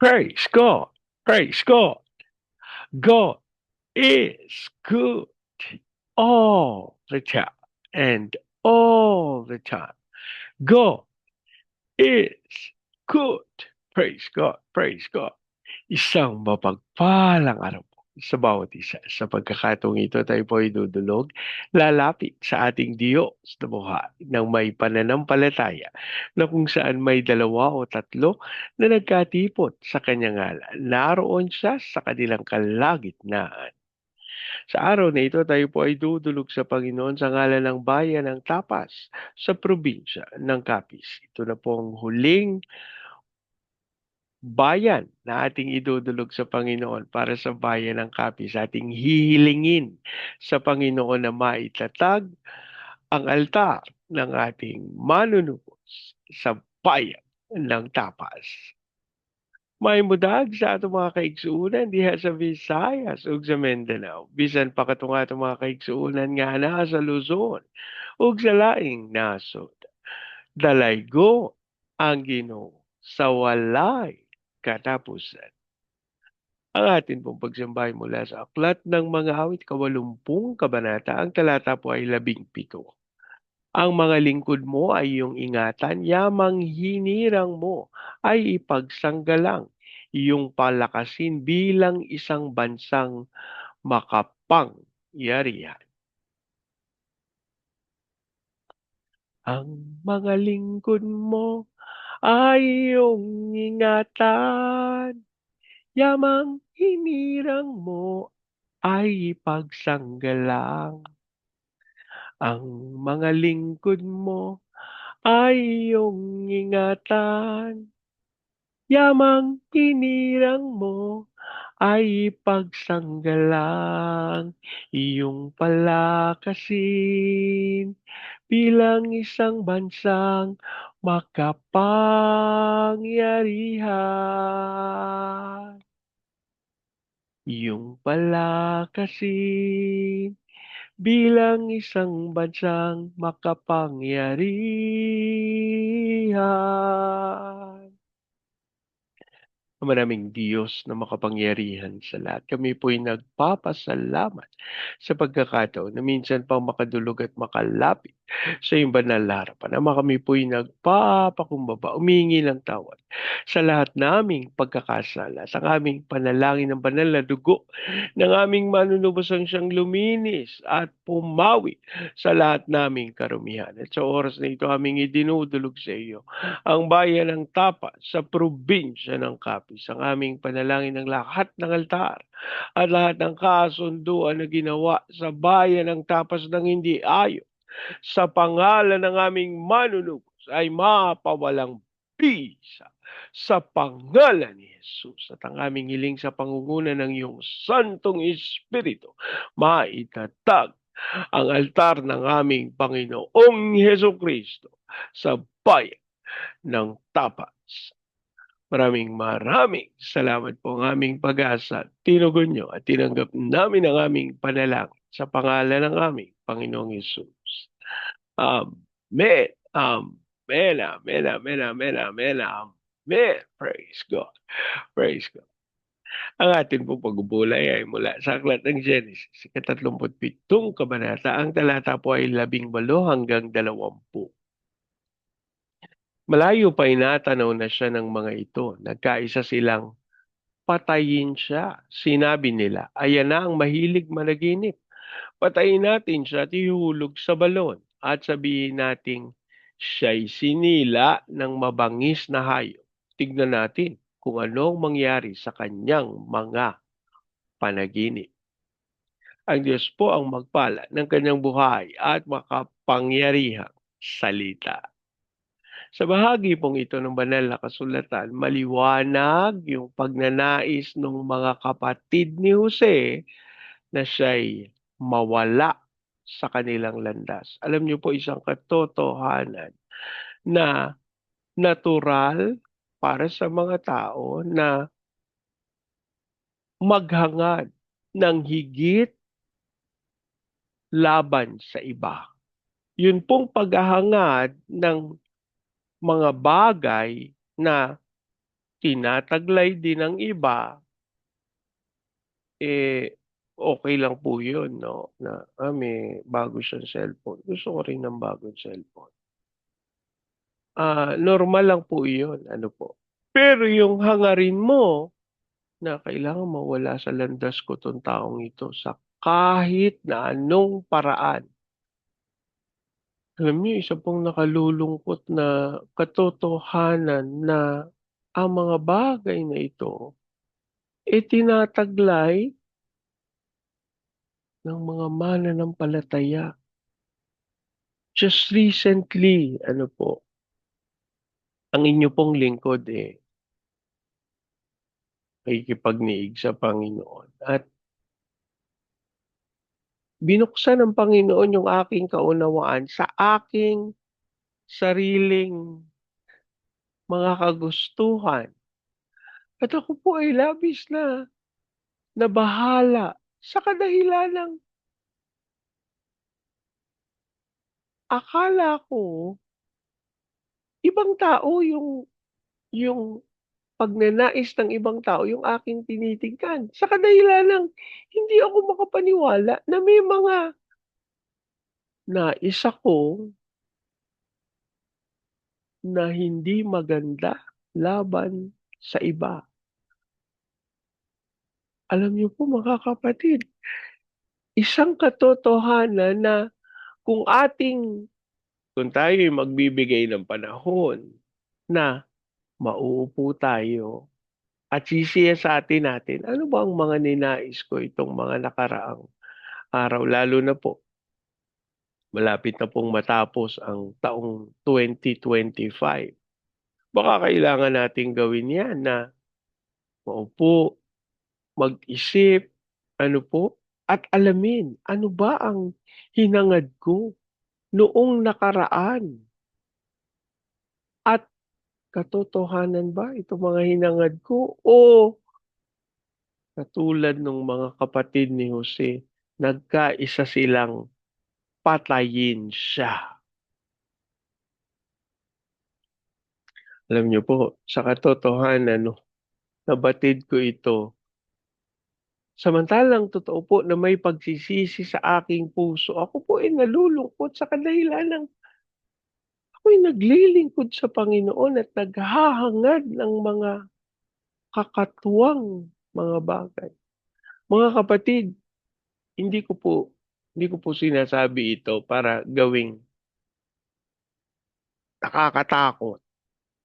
Praise God. Praise God. God is good all the time and all the time. God is good. Praise God. Praise God. Isang mapagpalang araw po sa bawat isa. Sa pagkakataong ito, tayo po ay dudulog, lalapit sa ating Diyos na buhay ng may pananampalataya na kung saan may dalawa o tatlo na nagkatipot sa kanyang ngalan. Naroon siya sa kanilang kalagitnaan. Sa araw na ito, tayo po ay dudulog sa Panginoon sa ngalan ng bayan ng Tapas sa probinsya ng Capiz. Ito na po ang huling bayan na ating idudulog sa Panginoon para sa bayan ng Capiz. Ating hihilingin sa Panginoon na maitatag ang altar ng ating manunubos sa bayan ng Tapas. May mudag sa atong mga kaigsuunan diha sa Visayas ug sa Mindanao. Bisan pa katong atong mga kaigsuunan nga naa sa Luzon ug sa laing nasod. Dalaygo ang Ginoo sa walay katapusan. Ang atin pong pagsambahay mula sa Aklat ng Mga Awit, 80 kabanata, ang talata po ay 17. Ang mga lingkod mo ay iyong ingatan, yamang hinirang mo ay ipagsanggalang, iyong palakasin bilang isang bansang makapangyarihan. Ang mga lingkod mo ay iyong ingatan, yamang hinirang mo ay ipagsanggalang. Ang mga lingkod mo ay iyong ingatan, yamang hinirang mo ay ipagsanggalang, iyong palakasin bilang isang bansang makapangyarihan. Iyong palakasin bilang isang bansang makapangyarihan. Maraming Diyos na makapangyarihan sa lahat. Kami po'y nagpapasalamat sa pagkakataon na minsan pang makadulog at makalapit sa iyong banal na harapan. Ama, kami po'y nagpapakumbaba, umingi ng tawad sa lahat naming pagkakasala, sa aming panalangin ng banal na dugo ng aming manunubosang siyang luminis at pumawi sa lahat naming karumihan. At sa oras na ito aming idinudulog sa iyo ang bayan ng Tapa sa probinsya ng Capiz. Ang aming panalangin ng lahat ng altar at lahat ng kasunduan na ginawa sa bayan ng Tapas ng hindi ayon sa pangalan ng aming manunubos ay mapawalang bisa sa pangalan ni Jesus. At ang aming hiling sa pangunguna ng iyong Santong Espiritu, maitatag ang altar ng aming Panginoong Heso Kristo sa bayan ng Tapas. Maraming salamat po ang aming pag-asa. Tinugon nyo at tinanggap namin ang aming panalangin sa pangalan ng aming Panginoong Yesus. Amen. Amen. Amen. Amen. Amen. Amen. Amen. Praise God. Praise God. Ang atin pong pagbubulay ay mula sa Aklat ng Genesis, 37 kabanata. Ang talata po ay 18 hanggang 20. Malayo pa inatanaw na siya ng mga ito. Nagkaisa silang patayin siya. Sinabi nila, ayan na ang mahilig managinip. Patayin natin siya at ihulog sa balon. At sabihin nating siya'y sinila ng mabangis na hayop. Tignan natin kung anong mangyari sa kanyang mga panaginip. Ang Diyos po ang magpala ng kanyang buhay at makapangyarihang salita. Sa bahagi pong ito ng banal na kasulatan, maliwanag yung pagnanais ng mga kapatid ni Jose na siya'y mawala sa kanilang landas. Alam niyo po, isang katotohanan na natural para sa mga tao na maghangad ng higit laban sa iba. Yun pong paghahangad ng mga bagay na tinataglay din ng iba, okey lang po yun 'no, na, may bago siyang cellphone, gusto ko rin ng bagong cellphone. Normal lang po iyon, ano po. Pero yung hangarin mo na kailangan mawala sa landas ko 'tong taong ito sa kahit na anong paraan. Alam niyo isa pong nakalulungkot na katotohanan na ang mga bagay na ito, tinataglay ng mga mananampalataya. Just recently, ano po, ang inyo pong lingkod, nakikipagniig sa Panginoon at binuksan ng Panginoon yung aking kaunawaan sa aking sariling mga kagustuhan at ako po ay labis na nabahala sa kadahilanang akala ko ibang tao yung pagnanais ng ibang tao yung aking tinitignan. Sa kadahilanang hindi ako makapaniwala na may mga nais ako na hindi maganda laban sa iba. Alam niyo po mga kapatid, isang katotohanan na kung kung tayo'y magbibigay ng panahon na mauupo tayo at sisiyasatin natin, ano ba ang mga ninais ko itong mga nakaraang araw, lalo na po malapit na pong matapos ang taong 2025. Baka kailangan nating gawin 'yan na maupo, mag-isip, ano po, at alamin ano ba ang hinangad ko noong nakaraan at katotohanan ba itong mga hinangad ko o katulad ng mga kapatid ni Jose, nagkaisa silang patayin siya. Alam niyo po, sa katotohanan 'no, nabatid ko ito. Samantalang totoo po na may pagsisisi sa aking puso, ako po ay nalulungkot sa kadahilanang ako'y naglilingkod sa Panginoon at naghahangad ng mga kakatuwang mga bagay. Mga kapatid, hindi ko po hindi ko po sinasabi ito para gawing nakakatakot,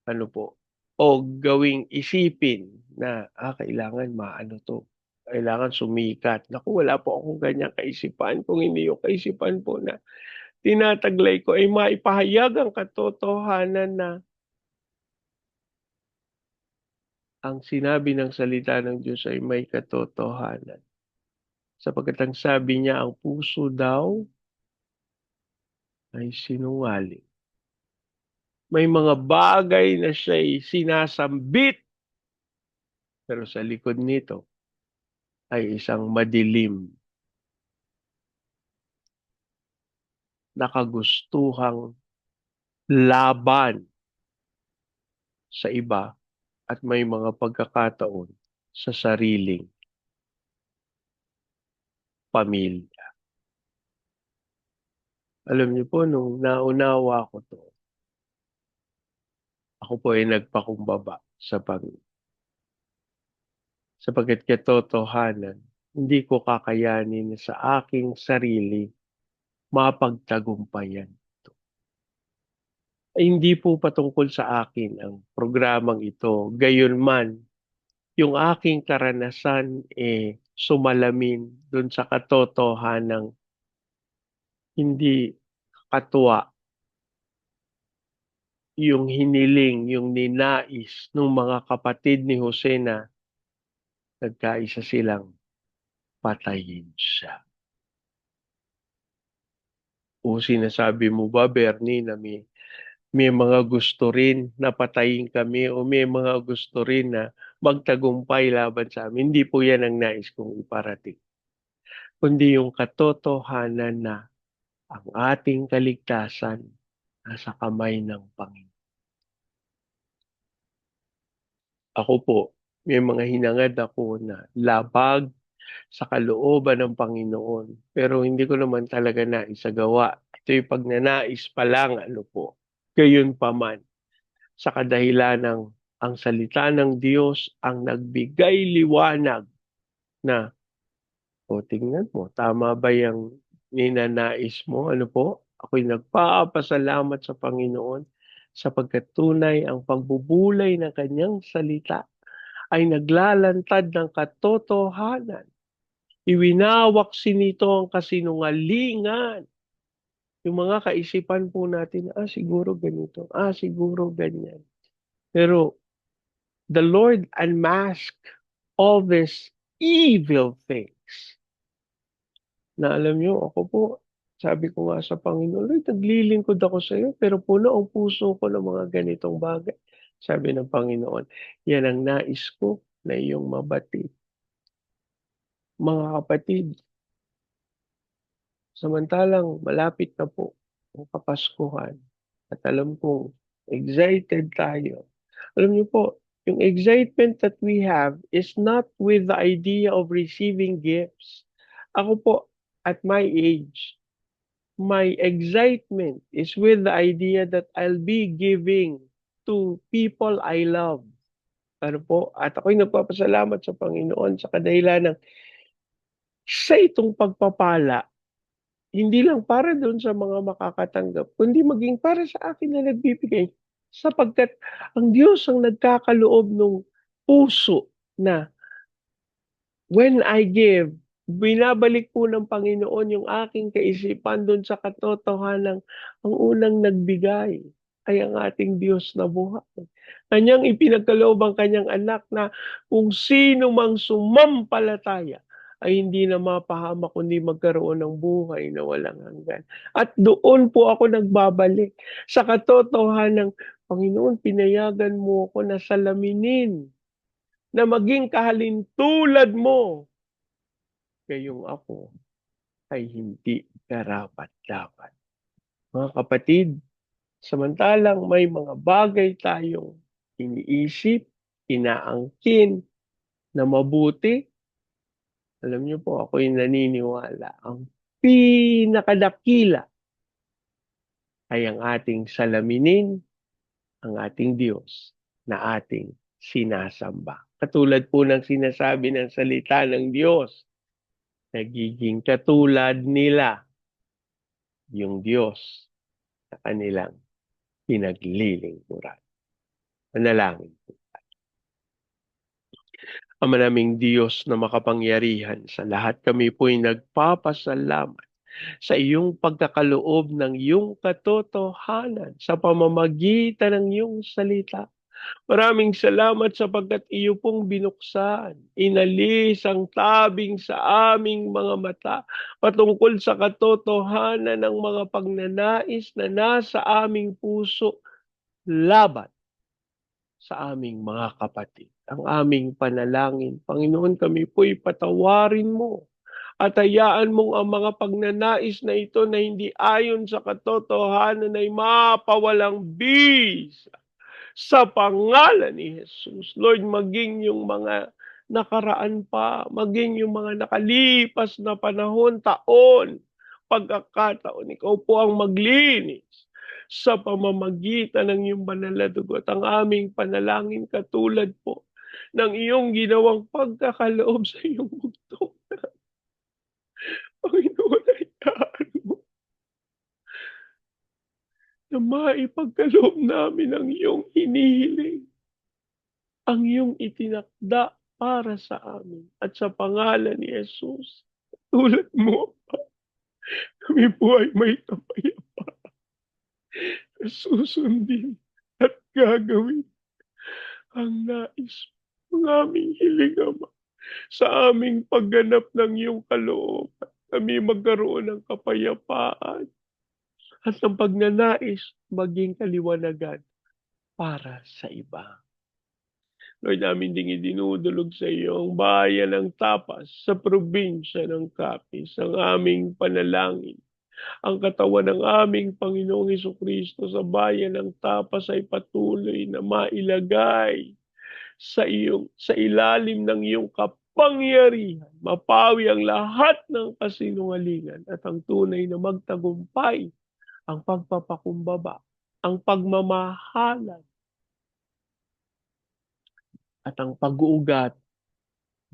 ano po, o gawing isipin na, kailangan maano 'to, kailangan sumikat. Naku, wala po akong ganyang kaisipan, kung hindi yung kaisipan po na tinataglay ko ay maipahayag ang katotohanan na ang sinabi ng salita ng Diyos ay may katotohanan. Sapagkat ang sabi niya, ang puso daw ay sinungaling. May mga bagay na siya'y sinasambit, pero sa likod nito ay isang madilim na kagustuhang laban sa iba at may mga pagkakataon sa sariling pamilya. Alam niyo po nung naunawa ko 'to, ako po ay nagpakumbaba sa Panginoon. Sapagkat katotohanan, hindi ko kakayanin na sa aking sarili mapagtagumpayan 'to. Ay hindi po patungkol sa akin ang programang ito, gayunman yung aking karanasan, sumalamin dun sa katotohanang hindi katuwa yung hiniling, yung ninais nung mga kapatid ni Jose na nagkaisa silang patayin siya. O sinasabi mo ba, Bernie, na may mga gusto rin na patayin kami o may mga gusto rin na magtagumpay laban sa amin? Hindi po yan ang nais kong iparating. Kundi yung katotohanan na ang ating kaligtasan nasa kamay ng Panginoon. Ako po, may mga hinangad ako na labag sa kalooban ng Panginoon. Pero hindi ko naman talaga naisagawa. Ito'y pagnanais pa lang, ano po. Gayunpaman, sa kadahilan ng ang salita ng Diyos ang nagbigay liwanag na, o tingnan mo, tama ba yung ninanais mo? Ano po? Ako'y nagpapasalamat sa Panginoon sapagkat tunay ang pagbubulay ng kanyang salita ay naglalantad ng katotohanan. Iwinawaksi nito ang kasinungalingan. Yung mga kaisipan po natin, siguro ganito, siguro ganyan. Pero the Lord unmasked all these evil things. Na alam nyo, ako po, sabi ko nga sa Panginoon, Lord, naglilingkod ako sa iyo, pero puno ang puso ko ng mga ganitong bagay. Sabi ng Panginoon, yan ang nais ko na iyong mabati. Mga kapatid, samantalang malapit na po ang Kapaskuhan at alam kong excited tayo. Alam niyo po, yung excitement that we have is not with the idea of receiving gifts. Ako po, at my age, my excitement is with the idea that I'll be giving to people I love. Ano po? At ako'y nagpapasalamat sa Panginoon sa kadahilan ng sa itong pagpapala, hindi lang para doon sa mga makakatanggap, kundi maging para sa akin na nagbibigay. Sapagkat ang Diyos ang nagkakaloob ng puso na when I give, binabalik po ng Panginoon yung aking kaisipan doon sa katotohanan ang unang nagbigay ay ang ating Diyos na buhay. Kanyang ipinagkaloob ang kanyang anak na kung sino mang sumampalataya ay hindi na mapahamak kundi magkaroon ng buhay na walang hanggan. At doon po ako nagbabalik sa katotohanan ng Panginoon, pinayagan mo ako na salaminin na maging kahalintulad mo, gayong ako ay hindi karapat-dapat. Mga kapatid, samantalang may mga bagay tayong iniisip, inaangkin na mabuti, alam niyo po, ako'y naniniwala, ang pinakadakila ay ang ating salaminin ang ating Diyos na ating sinasamba. Katulad po ng sinasabi ng salita ng Diyos, nagiging katulad nila yung Diyos sa kanilang pinaglilingkuran. Manalangin po. Ama naming Diyos na makapangyarihan sa lahat, kami po'y nagpapasalamat sa iyong pagkakaloob ng iyong katotohanan sa pamamagitan ng iyong salita. Maraming salamat sapagkat iyo pong binuksan, inalis ang tabing sa aming mga mata patungkol sa katotohanan ng mga pagnanais na nasa aming puso laban sa aming mga kapatid. Ang aming panalangin, Panginoon, kami po'y patawarin mo at hayaan mong ang mga pagnanais na ito na hindi ayon sa katotohanan ay mapawalang bis sa pangalan ni Jesus. Lord, maging yung mga nakaraan pa, maging yung mga nakalipas na panahon, taon, pagkakataon, ikaw po ang maglinis sa pamamagitan ng iyong banal na dugo. At ang aming panalangin katulad po ng iyong ginawang pagkakaloob sa iyong mundo. Panginoon, ay mo na maipagkaloob namin ang iyong hinihiling, ang iyong itinakda para sa amin. At sa pangalan ni Jesus, tulad mo, kami po ay may kapayapaan na susundin at gagawin ang nais ng aming hiling, Ama, sa aming pagganap ng iyong kalooban. Kami magkaroon ng kapayapaan at ng pagnanais maging kaliwanagan para sa iba. Lord, namin ding idinudulog sa iyo ang bayan ng Tapas sa probinsya ng Capiz, ang aming panalangin. Ang katawan ng aming Panginoong Hesukristo sa bayan ng Tapas ay patuloy na mailagay sa ilalim ng iyong kapangyarihan, mapawi ang lahat ng kasinungalingan at ang tunay na magtagumpay, ang pagpapakumbaba, ang pagmamahalan, at ang pag-uugat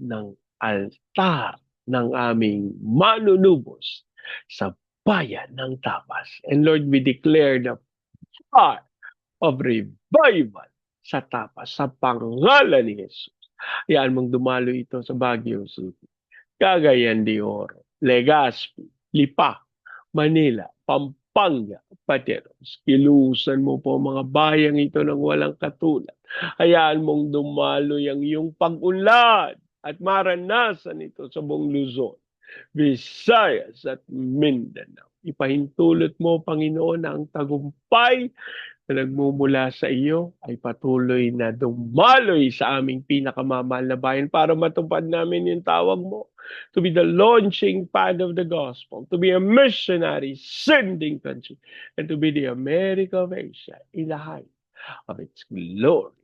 ng altar ng aming manunubos sa bayan ng Tapas. And Lord, we declare the fire of revival sa Tapas sa pangalan ni Jesus. Hayaan mong dumalo ito sa Baguio City, Cagayan de Oro, Legazpi, Lipa, Manila, Pampanga, Pateros. Kilusan mo po mga bayang ito ng walang katulad. Hayaan mong dumalo ang iyong pag-unlad at maranasan ito sa buong Luzon, Visayas at Mindanao. Ipahintulot mo, Panginoon, na ang tagumpay na nagmumula sa iyo ay patuloy na dumaloy sa aming pinakamamahal na bayan para matupad namin yung tawag mo to be the launching pad of the gospel, to be a missionary sending country, and to be the America of Asia in the height of its glory.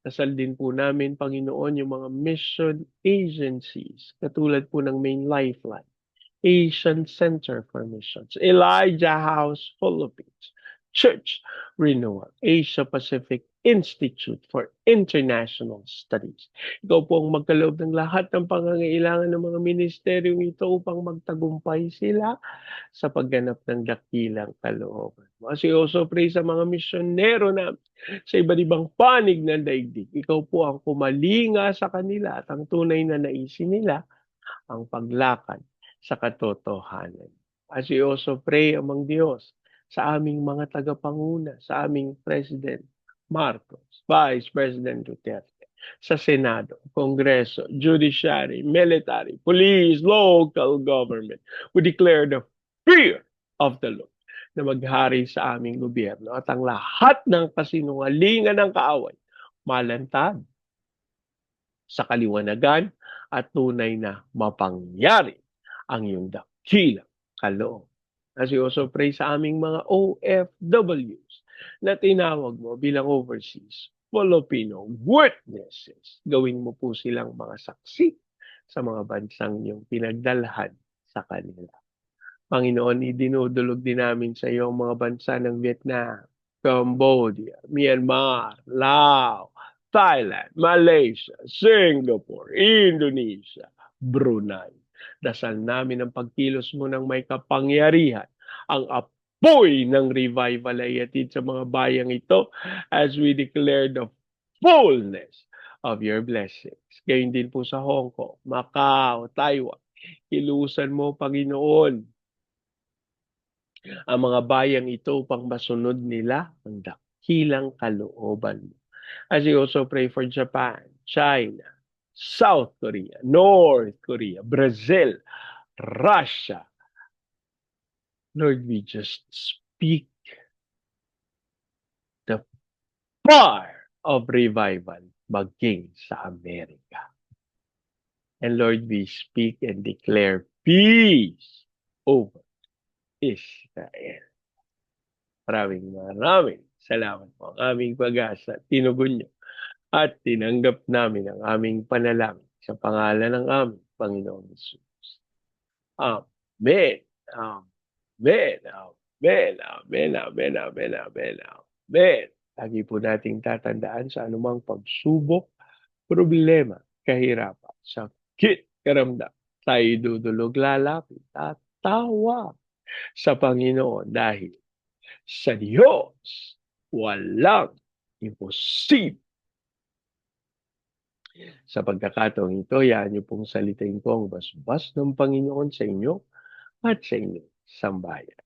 Dasal din po namin, Panginoon, yung mga mission agencies, katulad po ng Main Lifeline, Asian Center for Missions, Elijah House Philippines, Church Renewal, Asia Pacific Institute for International Studies. Ikaw po ang magkaloob ng lahat ng pangangailangan ng mga ministeryong ito upang magtagumpay sila sa pagganap ng dakilang kalooban. As we also pray sa mga misyonero na sa iba't ibang panig ng daigdig, ikaw po ang kumalinga sa kanila at ang tunay na naisin nila ang paglakad sa katotohanan. As we also pray among Diyos sa aming mga tagapanguna, sa aming President Marcos, Vice President Duterte, sa Senado, Kongreso, Judiciary, Military, Police, Local Government, we declare the fear of the Lord na maghari sa aming gobyerno at ang lahat ng kasinungalingan ng kaaway malantad sa kaliwanagan at tunay na mapangyari ang iyong dakilang kaloob. As we also pray sa aming mga OFWs na tinawag mo bilang overseas Filipino witnesses. Gawin mo po silang mga saksi sa mga bansang iyong pinagdalhan sa kanila. Panginoon, idinudulog din namin sa iyo ang mga bansa ng Vietnam, Cambodia, Myanmar, Laos, Thailand, Malaysia, Singapore, Indonesia, Brunei. Dasal namin ang pagkilos mo ng may kapangyarihan. Ang apoy ng revival ay atid sa mga bayang ito as we declare the fullness of your blessings. Gayun din po sa Hong Kong, Macau, Taiwan. Kilusan mo, Panginoon, ang mga bayang ito upang masunod nila ang dakilang kalooban mo. As we also pray for Japan, China, South Korea, North Korea, Brazil, Russia. Lord, we just speak the fire of revival maging sa Amerika. And Lord, we speak and declare peace over Israel. Maraming salamat po. Ang aming pag-asa, tinugon niyo at tinanggap namin ang aming panalangin sa pangalan ng aming Panginoon Jesus. Amen. Amen. Amen. Amen. Amen. Amen. Amen. Amen. Lagi po nating tatandaan sa anumang pagsubok, problema, kahirapan, sakit, karamdam. Tayo dudulog lalapit at tawa sa Panginoon dahil sa Diyos walang imposible. Sa pagkakataong ito, yan niyo pong salitain ko ang basbas ng Panginoon sa inyo at sa inyong sambayan.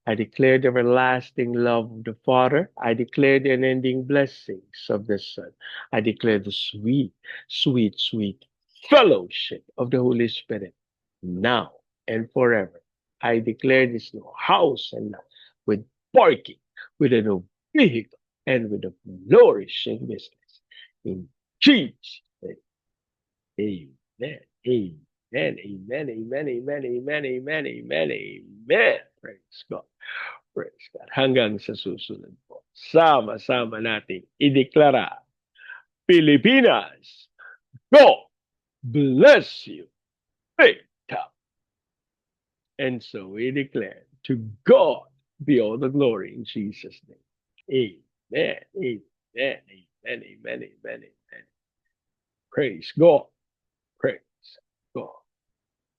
I declare the everlasting love of the Father. I declare the unending blessings of the Son. I declare the sweet, sweet, sweet fellowship of the Holy Spirit now and forever. I declare this new house and lot with parking, with a new vehicle, and with a flourishing business. In Jesus' name. Amen. Amen. Amen. Amen. Amen. Amen. Amen. Amen. Amen. Praise God. Praise God. Hanggang sa susunod po. Sama-sama natin ideklara Pilipinas. God bless you. Big time. And so we declare, to God be all the glory in Jesus' name. Amen. Amen. Amen. Amen. Amen. Amen. Praise God.